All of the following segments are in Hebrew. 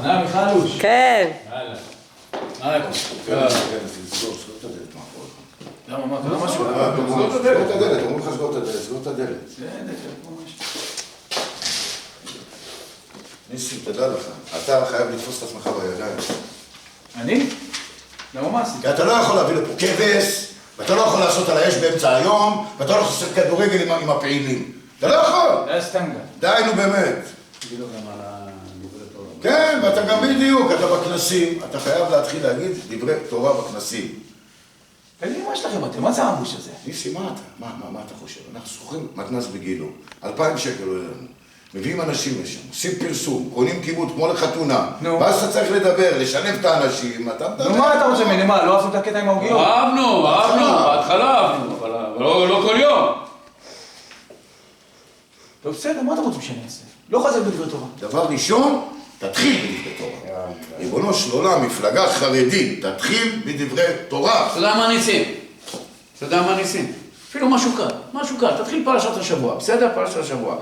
חנה מיכלוש. כן. יאללה. מה היה פה? סגור את הדלת מאחוריך. למה, מה קרה משהו? סגור את הדלת, אומרים לך סגור את הדלת, סגור את הדלת. ניסים, תדע לך, אתה חייב לתפוס את עצמך בידיים. אני? למה מה עשית? כי אתה לא יכול להביא לפה כבש, ואתה לא יכול לעשות על האש באמצע היום, ואתה לא יכול לעשות כדורגל עם הפעילים. אתה לא יכול! זה היה סתם גם. די, נו באמת. תגיד לו גם על הדברי תורה. כן, ואתה גם בדיוק, אתה בכנסים, אתה חייב להתחיל להגיד דברי תורה בכנסים. תגיד, מה יש לכם אתם? מה זה העמוש הזה? ניסי, מה אתה? מה אתה חושב? אנחנו שוכרים מתנ"ס בגילו, 2,000 שקל עולה לנו. מביאים אנשים לשם, עושים פרסום, קונים כיבוד כמו לחתונה. נו. ואז אתה צריך לדבר, לשלב את האנשים, אתה מדבר. נו, מה אתה רוצה ממני? מה, לא עשו את הקטע עם העוגיות? אהבנו, בהתחלה אהבנו, אבל לא כל יום. טוב, בסדר, מה אתה רוצים שאני אעשה? לא חזק בדברי תורה. דבר ראשון, תתחיל בדברי תורה. ריבונו של עולם, מפלגה חרדית, תתחיל בדברי תורה. אתה יודע מה ניסים? אתה יודע מה ניסים? אפילו משהו קל, תתחיל פרשת השבוע, בסדר? פרשת השבוע.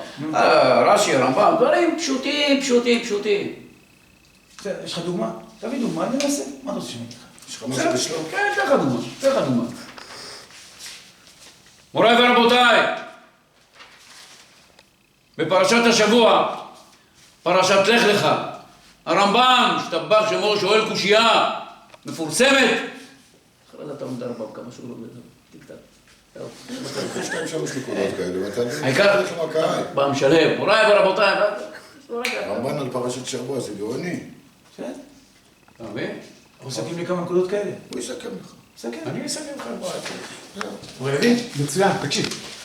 רש"י, רמב"ם, דברים פשוטים. בסדר, יש לך דוגמה? תביא דוגמה, אני אנסה. מה אתה רוצה שאני אגיד לך? יש לך משהו בשלום? כן, תן לך דוגמה. מוריי ורבותיי, בפרשת השבוע, פרשת לך לך, הרמב"ם, שטבח שמו שואל קושייה, מפורסמת. אחרי זה אתה עומד הרמב"ם כמה שהוא לא בזה, תקטן. יש 2-3 נקודות כאלה, ואתה... העיקר, פעם שלם, מוריי ורבותיי, רמב"ן על פרשת שבוע, זה גאוני. בסדר. אתה מבין? אנחנו מסכים לי כמה נקודות כאלה. הוא יסכם לך. סכם. אני אסכם לך. הוא יבין? מצוין, תקשיב.